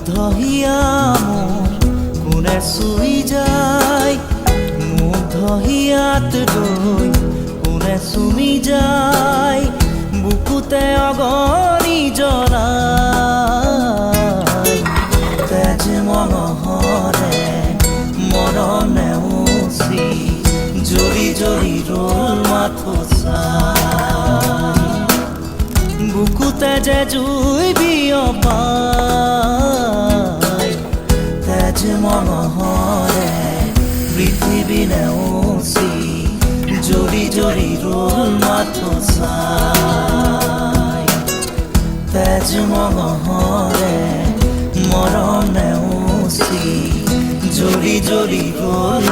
মুগ্ধহিয়া মোৰ কোনে চুই যায়, মুগ্ধহিয়াত গৈ কোনে চুমি যায়, বুকুতে অগণি জ্বলাই। তেজ মঙহৰে মৰম নেওচি জৰি জৰি ৰল মাথোচা, বুকুতে যে জুই বিয়পাই। তেজ মঙহৰে পৃথিৱী নেওচি জৰি জৰি ৰল মাথোচা, তেজ মঙহৰে মৰম নেওচি জৰি জৰি ৰল